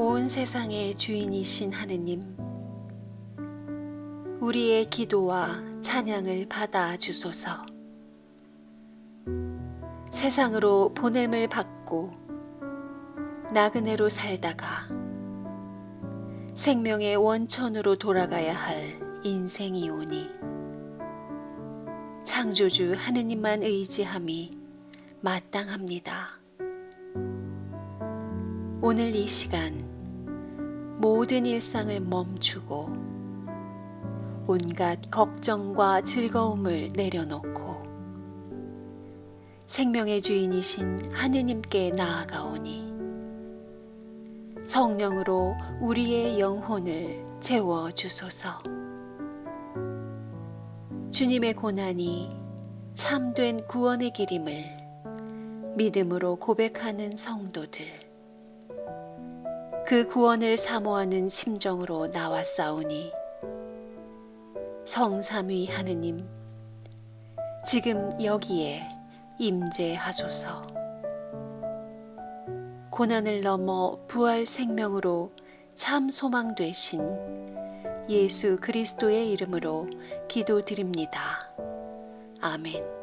온 세상의 주인이신 하느님, 우리의 기도와 찬양을 받아 주소서. 세상으로 보냄을 받고 나그네로 살다가 생명의 원천으로 돌아가야 할 인생이오니 창조주 하느님만 의지함이 마땅합니다. 오늘 이 시간 모든 일상을 멈추고 온갖 걱정과 즐거움을 내려놓고 생명의 주인이신 하느님께 나아가오니 성령으로 우리의 영혼을 채워주소서. 주님의 고난이 참된 구원의 길임을 믿음으로 고백하는 성도들, 그 구원을 사모하는 심정으로 나왔사오니 성삼위 하느님, 지금 여기에 임재하소서. 고난을 넘어 부활 생명으로 참 소망 되신 예수 그리스도의 이름으로 기도드립니다. 아멘.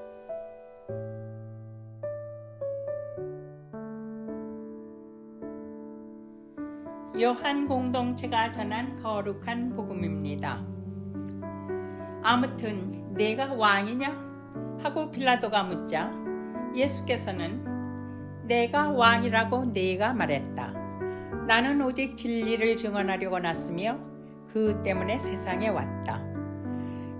요한 공동체가 전한 거룩한 복음입니다. 아무튼 내가 왕이냐? 하고 빌라도가 묻자 예수께서는 내가 왕이라고 네가 말했다. 나는 오직 진리를 증언하려고 났으며 그 때문에 세상에 왔다.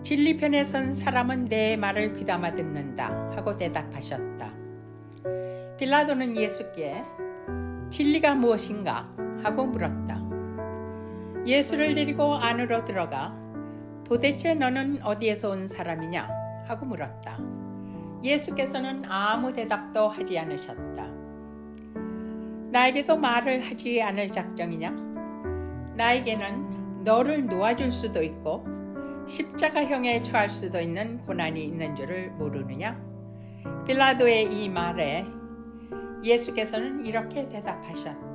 진리 편에 선 사람은 내 말을 귀담아 듣는다 하고 대답하셨다. 빌라도는 예수께 진리가 무엇인가? 하고 물었다. 예수를 데리고 안으로 들어가 도대체 너는 어디에서 온 사람이냐? 하고 물었다. 예수께서는 아무 대답도 하지 않으셨다. 나에게도 말을 하지 않을 작정이냐? 나에게는 너를 놓아줄 수도 있고 십자가형에 처할 수도 있는 고난이 있는 줄을 모르느냐? 빌라도의 이 말에 예수께서는 이렇게 대답하셨다.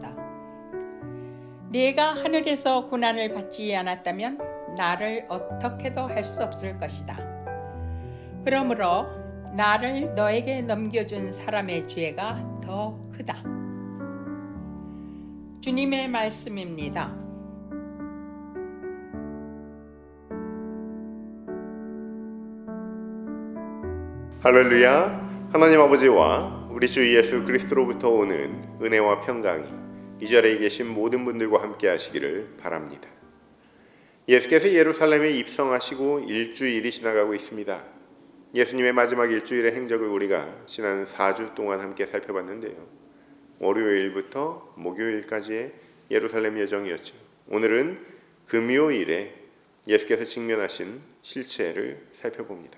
네가 하늘에서 고난을 받지 않았다면 나를 어떻게도 할 수 없을 것이다. 그러므로 나를 너에게 넘겨준 사람의 죄가 더 크다. 주님의 말씀입니다. 할렐루야. 하나님 아버지와 우리 주 예수 그리스도로부터 오는 은혜와 평강이 이 자리에 계신 모든 분들과 함께 하시기를 바랍니다. 예수께서 예루살렘에 입성하시고 일주일이 지나가고 있습니다. 예수님의 마지막 일주일의 행적을 우리가 지난 4주 동안 함께 살펴봤는데요. 월요일부터 목요일까지의 예루살렘 여정이었죠. 오늘은 금요일에 예수께서 직면하신 실체를 살펴봅니다.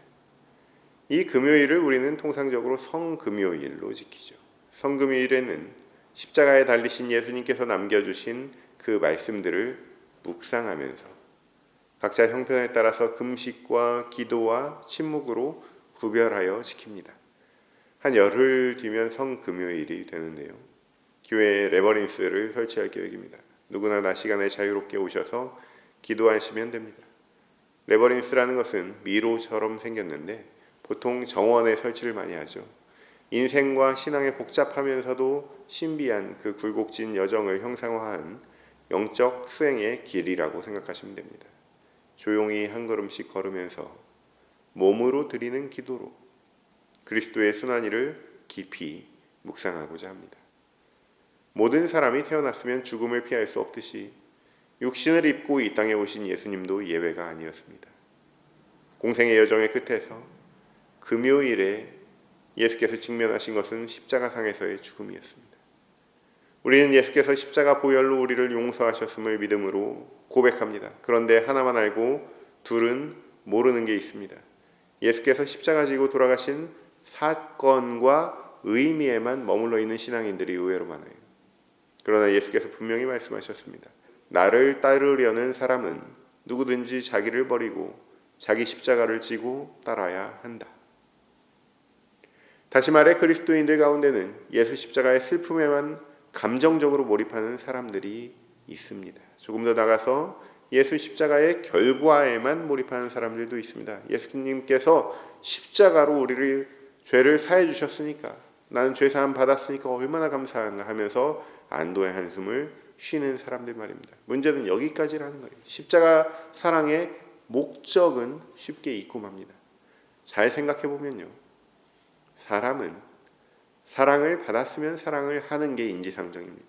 이 금요일을 우리는 통상적으로 성금요일로 지키죠. 성금요일에는 십자가에 달리신 예수님께서 남겨주신 그 말씀들을 묵상하면서 각자 형편에 따라서 금식과 기도와 침묵으로 구별하여 지킵니다. 한 열흘 뒤면 성금요일이 되는데요. 교회에 레버린스를 설치할 계획입니다. 누구나 낮 시간에 자유롭게 오셔서 기도하시면 됩니다. 레버린스라는 것은 미로처럼 생겼는데 보통 정원에 설치를 많이 하죠. 인생과 신앙의 복잡하면서도 신비한 그 굴곡진 여정을 형상화한 영적 수행의 길이라고 생각하시면 됩니다. 조용히 한 걸음씩 걸으면서 몸으로 드리는 기도로 그리스도의 순환일을 깊이 묵상하고자 합니다. 모든 사람이 태어났으면 죽음을 피할 수 없듯이 육신을 입고 이 땅에 오신 예수님도 예외가 아니었습니다. 공생의 여정의 끝에서 금요일에 예수께서 직면하신 것은 십자가상에서의 죽음이었습니다. 우리는 예수께서 십자가 보혈로 우리를 용서하셨음을 믿음으로 고백합니다. 그런데 하나만 알고 둘은 모르는 게 있습니다. 예수께서 십자가 지고 돌아가신 사건과 의미에만 머물러 있는 신앙인들이 의외로 많아요. 그러나 예수께서 분명히 말씀하셨습니다. 나를 따르려는 사람은 누구든지 자기를 버리고 자기 십자가를 지고 따라야 한다. 다시 말해 그리스도인들 가운데는 예수 십자가의 슬픔에만 감정적으로 몰입하는 사람들이 있습니다. 조금 더 나가서 예수 십자가의 결과에만 몰입하는 사람들도 있습니다. 예수님께서 십자가로 우리를 죄를 사해 주셨으니까, 나는 죄사함 받았으니까 얼마나 감사한가 하면서 안도의 한숨을 쉬는 사람들 말입니다. 문제는 여기까지라는 거예요. 십자가 사랑의 목적은 쉽게 잊고 맙니다. 잘 생각해 보면요, 사람은 사랑을 받았으면 사랑을 하는 게 인지상정입니다.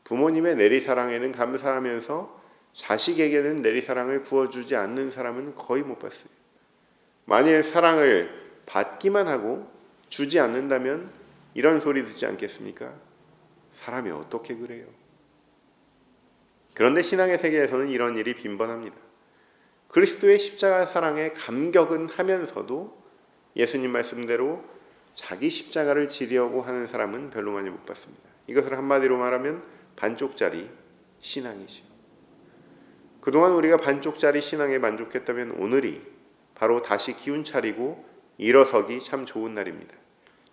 부모님의 내리사랑에는 감사하면서 자식에게는 내리사랑을 부어주지 않는 사람은 거의 못 봤어요. 만일 사랑을 받기만 하고 주지 않는다면 이런 소리 듣지 않겠습니까? 사람이 어떻게 그래요? 그런데 신앙의 세계에서는 이런 일이 빈번합니다. 그리스도의 십자가 사랑에 감격은 하면서도 예수님 말씀대로 자기 십자가를 지려고 하는 사람은 별로 많이 못 봤습니다. 이것을 한마디로 말하면 반쪽짜리 신앙이죠. 그동안 우리가 반쪽짜리 신앙에 만족했다면 오늘이 바로 다시 기운 차리고 일어서기 참 좋은 날입니다.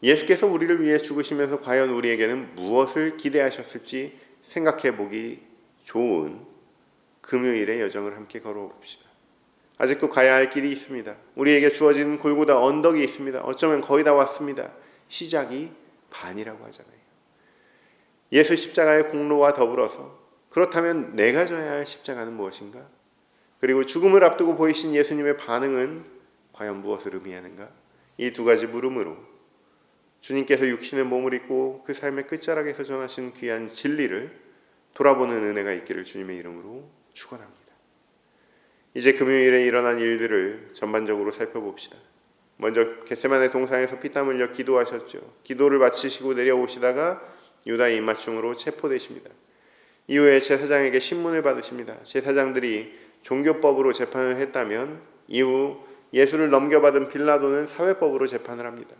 예수께서 우리를 위해 죽으시면서 과연 우리에게는 무엇을 기대하셨을지 생각해 보기 좋은 금요일의 여정을 함께 걸어봅시다. 아직도 가야 할 길이 있습니다. 우리에게 주어진 골고다 언덕이 있습니다. 어쩌면 거의 다 왔습니다. 시작이 반이라고 하잖아요. 예수 십자가의 공로와 더불어서 그렇다면 내가 져야 할 십자가는 무엇인가? 그리고 죽음을 앞두고 보이신 예수님의 반응은 과연 무엇을 의미하는가? 이 두 가지 물음으로 주님께서 육신의 몸을 입고 그 삶의 끝자락에서 전하신 귀한 진리를 돌아보는 은혜가 있기를 주님의 이름으로 축원합니다. 이제 금요일에 일어난 일들을 전반적으로 살펴봅시다. 먼저 겟세마네 동산에서 피땀 흘려 기도하셨죠. 기도를 마치시고 내려오시다가 유다의 입맞춤으로 체포되십니다. 이후에 제사장에게 신문을 받으십니다. 제사장들이 종교법으로 재판을 했다면 이후 예수를 넘겨받은 빌라도는 사회법으로 재판을 합니다.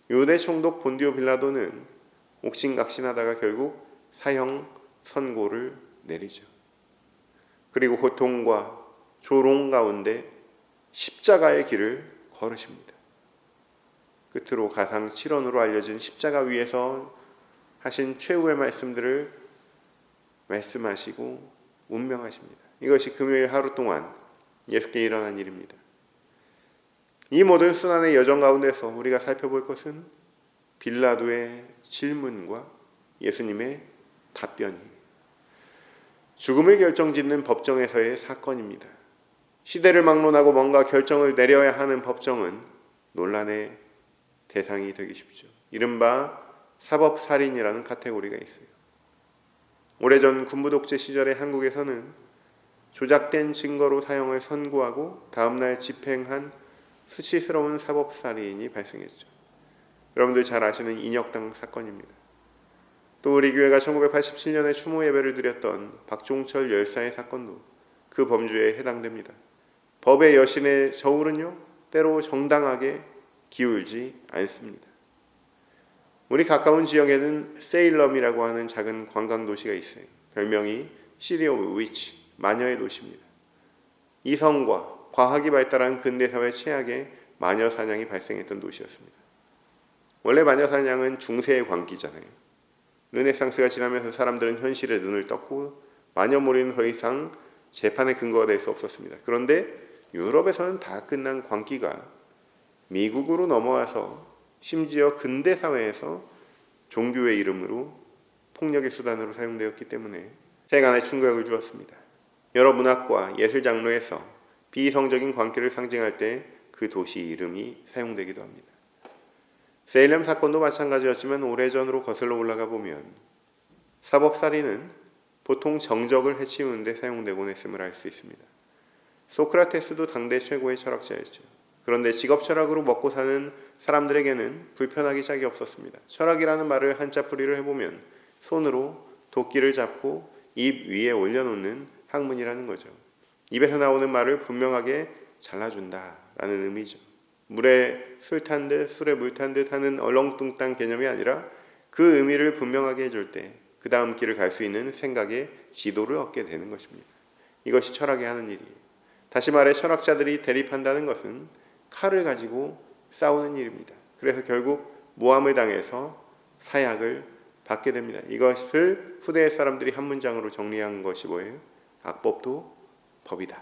유대 총독 본디오 빌라도는 옥신각신하다가 결국 사형 선고를 내리죠. 그리고 고통과 조롱 가운데 십자가의 길을 걸으십니다. 끝으로 가상 7원으로 알려진 십자가 위에서 하신 최후의 말씀들을 말씀하시고 운명하십니다. 이것이 금요일 하루 동안 예수께 일어난 일입니다. 이 모든 순환의 여정 가운데서 우리가 살펴볼 것은 빌라도의 질문과 예수님의 답변이에요. 죽음을 결정짓는 법정에서의 사건입니다. 시대를 막론하고 뭔가 결정을 내려야 하는 법정은 논란의 대상이 되기 쉽죠. 이른바 사법살인이라는 카테고리가 있어요. 오래전 군부독재 시절의 한국에서는 조작된 증거로 사형을 선고하고 다음날 집행한 수치스러운 사법살인이 발생했죠. 여러분들 잘 아시는 인혁당 사건입니다. 또 우리 교회가 1987년에 추모 예배를 드렸던 박종철 열사의 사건도 그 범주에 해당됩니다. 법의 여신의 저울은요, 때로 정당하게 기울지 않습니다. 우리 가까운 지역에는 세일럼이라고 하는 작은 관광도시가 있어요. 별명이 시티 오브 위치, 마녀의 도시입니다. 이성과 과학이 발달한 근대사회 최악의 마녀 사냥이 발생했던 도시였습니다. 원래 마녀 사냥은 중세의 광기잖아요. 르네상스가 지나면서 사람들은 현실에 눈을 떴고 마녀몰이는 더 이상 재판의 근거가 될 수 없었습니다. 그런데 유럽에서는 다 끝난 광기가 미국으로 넘어와서 심지어 근대사회에서 종교의 이름으로 폭력의 수단으로 사용되었기 때문에 세간에 충격을 주었습니다. 여러 문학과 예술 장르에서 비이성적인 광기를 상징할 때 그 도시 이름이 사용되기도 합니다. 세일렘 사건도 마찬가지였지만 오래전으로 거슬러 올라가 보면 사법살인은 보통 정적을 해치우는 데 사용되곤 했음을 알 수 있습니다. 소크라테스도 당대 최고의 철학자였죠. 그런데 직업 철학으로 먹고 사는 사람들에게는 불편하기 짝이 없었습니다. 철학이라는 말을 한자풀이를 해보면 손으로 도끼를 잡고 입 위에 올려놓는 학문이라는 거죠. 입에서 나오는 말을 분명하게 잘라준다라는 의미죠. 물에 술 탄 듯 술에 물 탄 듯 하는 얼렁뚱땅 개념이 아니라 그 의미를 분명하게 해줄 때 그 다음 길을 갈 수 있는 생각의 지도를 얻게 되는 것입니다. 이것이 철학이 하는 일이에요. 다시 말해 철학자들이 대립한다는 것은 칼을 가지고 싸우는 일입니다. 그래서 결국 모함을 당해서 사약을 받게 됩니다. 이것을 후대의 사람들이 한 문장으로 정리한 것이 뭐예요? 악법도 법이다.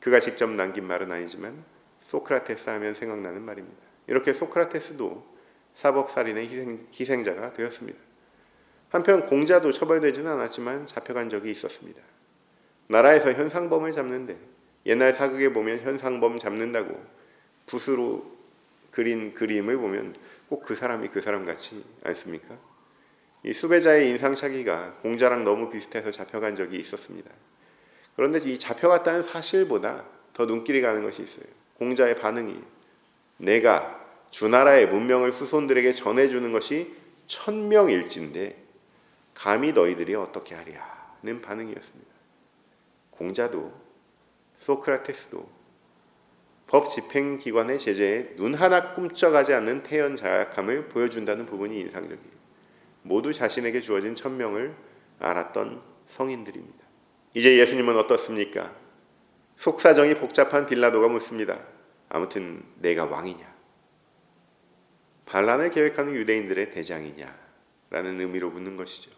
그가 직접 남긴 말은 아니지만 소크라테스 하면 생각나는 말입니다. 이렇게 소크라테스도 사법살인의 희생자가 되었습니다. 한편 공자도 처벌되지는 않았지만 잡혀간 적이 있었습니다. 나라에서 현상범을 잡는데 옛날 사극에 보면 현상범 잡는다고 붓으로 그린 그림을 보면 꼭 그 사람이 그 사람 같지 않습니까? 이 수배자의 인상착의가 공자랑 너무 비슷해서 잡혀간 적이 있었습니다. 그런데 이 잡혀갔다는 사실보다 더 눈길이 가는 것이 있어요. 공자의 반응이 내가 주나라의 문명을 후손들에게 전해주는 것이 천명일진데 감히 너희들이 어떻게 하랴는 반응이었습니다. 공자도 소크라테스도 법 집행기관의 제재에 눈 하나 꿈쩍하지 않는 태연 자약함을 보여준다는 부분이 인상적이에요. 모두 자신에게 주어진 천명을 알았던 성인들입니다. 이제 예수님은 어떻습니까? 속사정이 복잡한 빌라도가 묻습니다. 아무튼 내가 왕이냐? 반란을 계획하는 유대인들의 대장이냐? 라는 의미로 묻는 것이죠.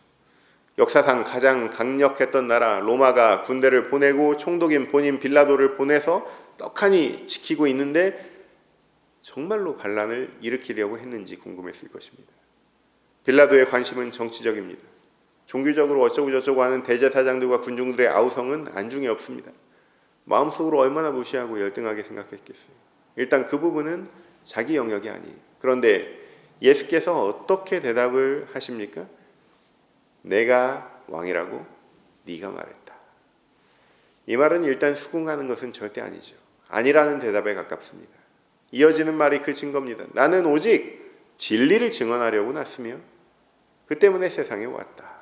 역사상 가장 강력했던 나라 로마가 군대를 보내고 총독인 본인 빌라도를 보내서 떡하니 지키고 있는데 정말로 반란을 일으키려고 했는지 궁금했을 것입니다. 빌라도의 관심은 정치적입니다. 종교적으로 어쩌고 저쩌고 하는 대제사장들과 군중들의 아우성은 안중에 없습니다. 마음속으로 얼마나 무시하고 열등하게 생각했겠어요. 일단 그 부분은 자기 영역이 아니에요. 그런데 예수께서 어떻게 대답을 하십니까? 내가 왕이라고 네가 말했다. 이 말은 일단 수긍하는 것은 절대 아니죠. 아니라는 대답에 가깝습니다. 이어지는 말이 그 증거입니다. 나는 오직 진리를 증언하려고 났으며 그 때문에 세상에 왔다.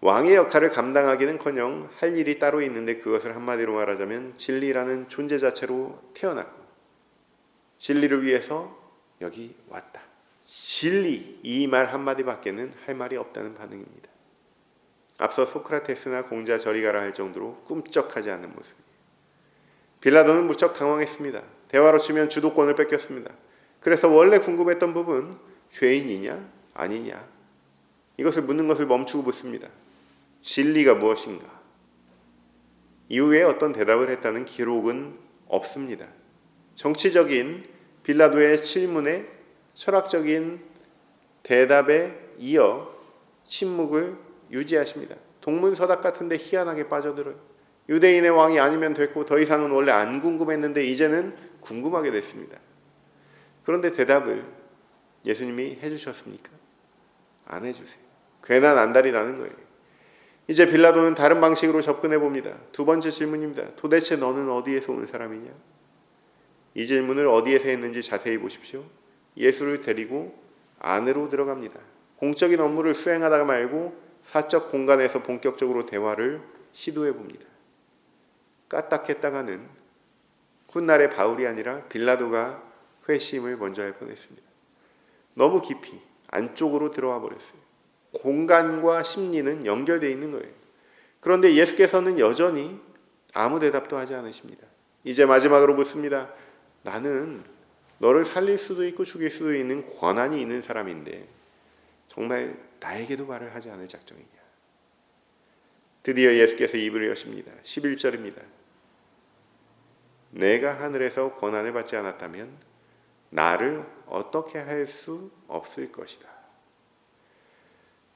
왕의 역할을 감당하기는커녕 할 일이 따로 있는데 그것을 한마디로 말하자면 진리라는 존재 자체로 태어났고 진리를 위해서 여기 왔다. 진리 이 말 한마디밖에는 할 말이 없다는 반응입니다. 앞서 소크라테스나 공자 저리 가라 할 정도로 꿈쩍하지 않는 모습이에요. 빌라도는 무척 당황했습니다. 대화로 치면 주도권을 뺏겼습니다. 그래서 원래 궁금했던 부분 죄인이냐 아니냐 이것을 묻는 것을 멈추고 묻습니다. 진리가 무엇인가? 이후에 어떤 대답을 했다는 기록은 없습니다. 정치적인 빌라도의 질문에 철학적인 대답에 이어 침묵을 유지하십니다. 동문서답 같은데 희한하게 빠져들어요. 유대인의 왕이 아니면 됐고 더 이상은 원래 안 궁금했는데 이제는 궁금하게 됐습니다. 그런데 대답을 예수님이 해주셨습니까? 안 해주세요. 괜한 안달이 나는 거예요. 이제 빌라도는 다른 방식으로 접근해 봅니다. 두 번째 질문입니다. 도대체 너는 어디에서 온 사람이냐? 이 질문을 어디에서 했는지 자세히 보십시오. 예수를 데리고 안으로 들어갑니다. 공적인 업무를 수행하다가 말고 사적 공간에서 본격적으로 대화를 시도해 봅니다. 까딱했다가는 훗날의 바울이 아니라 빌라도가 회심을 먼저 할 뻔했습니다. 너무 깊이 안쪽으로 들어와 버렸어요. 공간과 심리는 연결되어 있는 거예요. 그런데 예수께서는 여전히 아무 대답도 하지 않으십니다. 이제 마지막으로 묻습니다. 나는 너를 살릴 수도 있고 죽일 수도 있는 권한이 있는 사람인데 정말 나에게도 말을 하지 않을 작정이냐. 드디어 예수께서 입을 여십니다. 11절입니다. 내가 하늘에서 권한을 받지 않았다면 나를 어떻게 할 수 없을 것이다.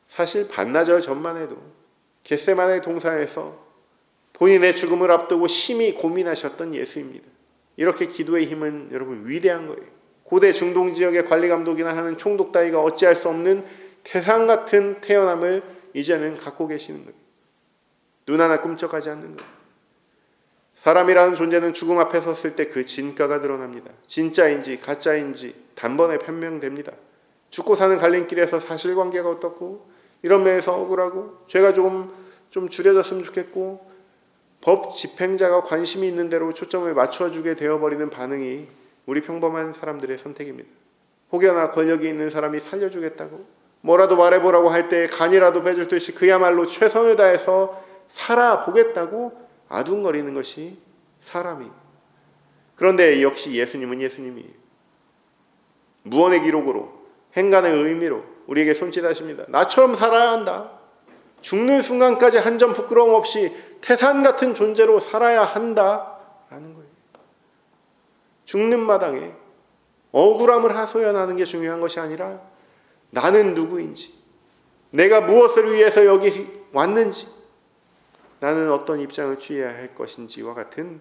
사실 반나절 전만 해도 겟세마네 동산에서 본인의 죽음을 앞두고 심히 고민하셨던 예수입니다. 이렇게 기도의 힘은 여러분 위대한 거예요. 고대 중동 지역의 관리 감독이나 하는 총독 따위가 어찌할 수 없는 태산 같은 태어남을 이제는 갖고 계시는 거예요. 눈 하나 꿈쩍하지 않는 거예요. 사람이라는 존재는 죽음 앞에 섰을 때 그 진가가 드러납니다. 진짜인지 가짜인지 단번에 판명됩니다. 죽고 사는 갈림길에서 사실관계가 어떻고 이런 면에서 억울하고 죄가 좀 줄여졌으면 좋겠고 법 집행자가 관심이 있는 대로 초점을 맞춰주게 되어버리는 반응이 우리 평범한 사람들의 선택입니다. 혹여나 권력이 있는 사람이 살려주겠다고 뭐라도 말해보라고 할 때 간이라도 빼줄 듯이 그야말로 최선을 다해서 살아보겠다고 아둥거리는 것이 사람이에요. 그런데 역시 예수님은 예수님이에요. 무언의 기록으로 행간의 의미로 우리에게 손짓하십니다. 나처럼 살아야 한다. 죽는 순간까지 한 점 부끄러움 없이 태산 같은 존재로 살아야 한다라는 거예요. 죽는 마당에 억울함을 하소연하는 게 중요한 것이 아니라 나는 누구인지, 내가 무엇을 위해서 여기 왔는지, 나는 어떤 입장을 취해야 할 것인지와 같은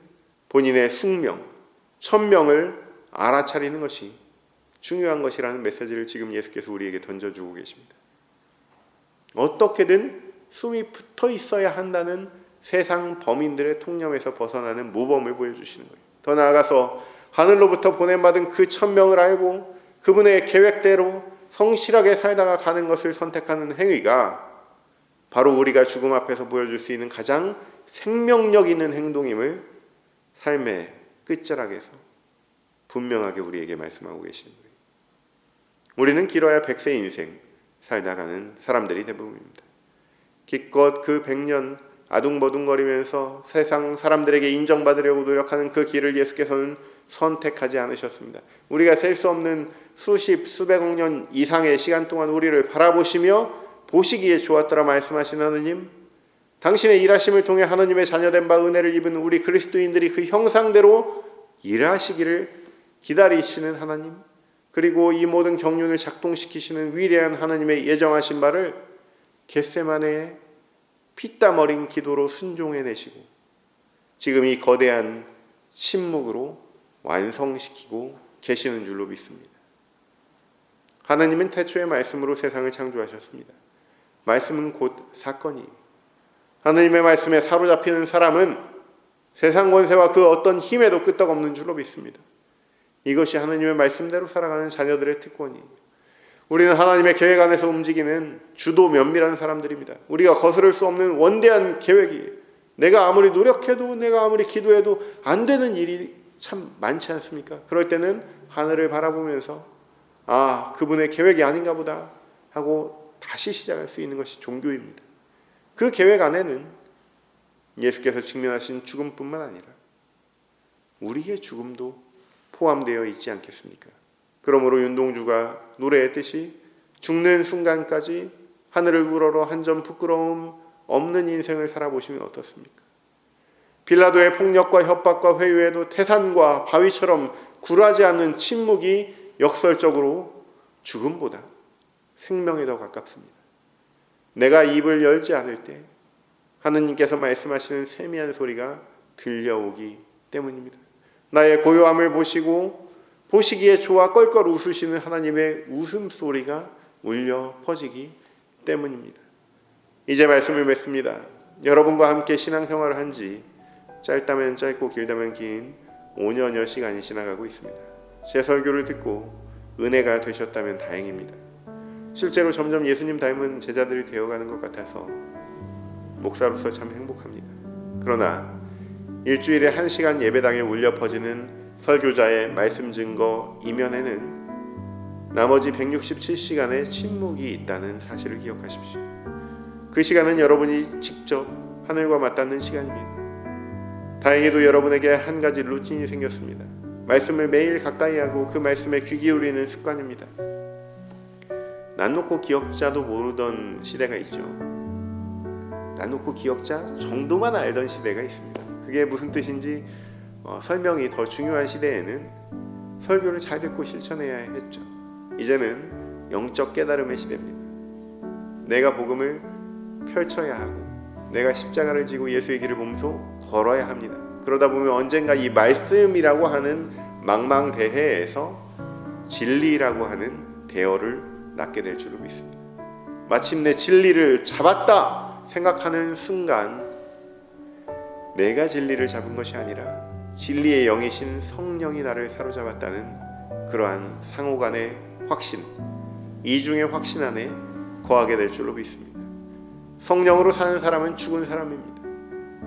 본인의 숙명, 천명을 알아차리는 것이 중요한 것이라는 메시지를 지금 예수께서 우리에게 던져주고 계십니다. 어떻게든 숨이 붙어 있어야 한다는 세상 범인들의 통념에서 벗어나는 모범을 보여주시는 거예요. 더 나아가서 하늘로부터 보냄받은 그 천명을 알고 그분의 계획대로 성실하게 살다가 가는 것을 선택하는 행위가 바로 우리가 죽음 앞에서 보여줄 수 있는 가장 생명력 있는 행동임을 삶의 끝자락에서 분명하게 우리에게 말씀하고 계시는 거예요. 우리는 길어야 100세 인생 살다가는 사람들이 대부분입니다. 기껏 그 100년 아둥버둥거리면서 세상 사람들에게 인정받으려고 노력하는 그 길을 예수께서는 선택하지 않으셨습니다. 우리가 셀 수 없는 수십, 수백억 년 이상의 시간 동안 우리를 바라보시며 보시기에 좋았더라 말씀하신 하느님, 당신의 일하심을 통해 하느님의 자녀된 바 은혜를 입은 우리 그리스도인들이 그 형상대로 일하시기를 기다리시는 하나님, 그리고 이 모든 경륜을 작동시키시는 위대한 하나님의 예정하신 바를 겟세마네의 피땀 어린 기도로 순종해내시고 지금 이 거대한 침묵으로 완성시키고 계시는 줄로 믿습니다. 하나님은 태초의 말씀으로 세상을 창조하셨습니다. 말씀은 곧 사건이에요. 하나님의 말씀에 사로잡히는 사람은 세상 권세와 그 어떤 힘에도 끄떡없는 줄로 믿습니다. 이것이 하나님의 말씀대로 살아가는 자녀들의 특권이에요. 우리는 하나님의 계획 안에서 움직이는 주도 면밀한 사람들입니다. 우리가 거스를 수 없는 원대한 계획이에요. 내가 아무리 노력해도, 내가 아무리 기도해도 안 되는 일이 참 많지 않습니까? 그럴 때는 하늘을 바라보면서 아, 그분의 계획이 아닌가 보다 하고 다시 시작할 수 있는 것이 종교입니다. 그 계획 안에는 예수께서 직면하신 죽음뿐만 아니라 우리의 죽음도 포함되어 있지 않겠습니까? 그러므로 윤동주가 노래했듯이 죽는 순간까지 하늘을 우러러 한 점 부끄러움 없는 인생을 살아보시면 어떻습니까? 빌라도의 폭력과 협박과 회유에도 태산과 바위처럼 굴하지 않는 침묵이 역설적으로 죽음보다 생명에 더 가깝습니다. 내가 입을 열지 않을 때 하느님께서 말씀하시는 세미한 소리가 들려오기 때문입니다. 나의 고요함을 보시고 보시기에 좋아 껄껄 웃으시는 하나님의 웃음소리가 울려 퍼지기 때문입니다. 이제 말씀을 맺습니다. 여러분과 함께 신앙생활을 한 지 짧다면 짧고 길다면 긴 5년여 시간이 지나가고 있습니다. 제 설교를 듣고 은혜가 되셨다면 다행입니다. 실제로 점점 예수님 닮은 제자들이 되어가는 것 같아서 목사로서 참 행복합니다. 그러나 일주일에 1시간 예배당에 울려 퍼지는 설교자의 말씀 증거 이면에는 나머지 167시간의 침묵이 있다는 사실을 기억하십시오. 그 시간은 여러분이 직접 하늘과 맞닿는 시간입니다. 다행히도 여러분에게 한 가지 루틴이 생겼습니다. 말씀을 매일 가까이 하고 그 말씀에 귀 기울이는 습관입니다. 난 놓고 기억자도 모르던 시대가 있죠. 난 놓고 기억자 정도만 알던 시대가 있습니다. 그게 무슨 뜻인지 설명이 더 중요한 시대에는 설교를 잘 듣고 실천해야 했죠. 이제는 영적 깨달음의 시대입니다. 내가 복음을 펼쳐야 하고 내가 십자가를 지고 예수의 길을 몸소 걸어야 합니다. 그러다 보면 언젠가 이 말씀이라고 하는 망망대해에서 진리라고 하는 대어를 낳게 될 줄로 믿습니다. 마침내 진리를 잡았다 생각하는 순간 내가 진리를 잡은 것이 아니라 진리의 영이신 성령이 나를 사로잡았다는 그러한 상호간의 확신, 이중의 확신 안에 거하게 될 줄로 믿습니다. 성령으로 사는 사람은 죽은 사람입니다.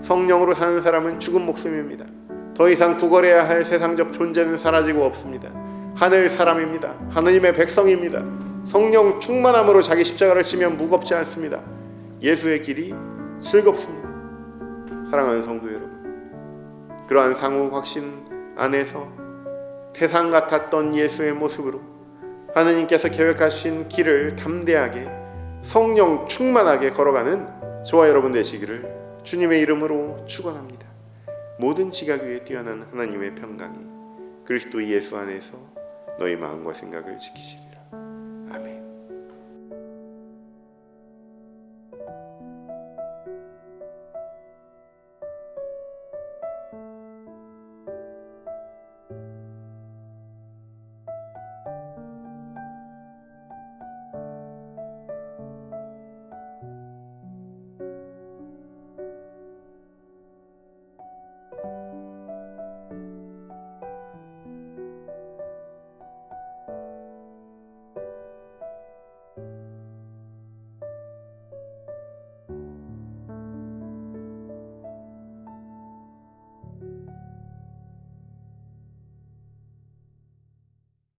성령으로 사는 사람은 죽은 목숨입니다. 더 이상 구걸해야 할 세상적 존재는 사라지고 없습니다. 하늘 사람입니다. 하느님의 백성입니다. 성령 충만함으로 자기 십자가를 지면 무겁지 않습니다. 예수의 길이 즐겁습니다. 사랑하는 성도 여러분, 그러한 상호 확신 안에서 태산 같았던 예수의 모습으로 하느님께서 계획하신 길을 담대하게 성령 충만하게 걸어가는 저와 여러분 되시기를 주님의 이름으로 축원합니다. 모든 지각 위에 뛰어난 하나님의 평강이 그리스도 예수 안에서 너희 마음과 생각을 지키시길.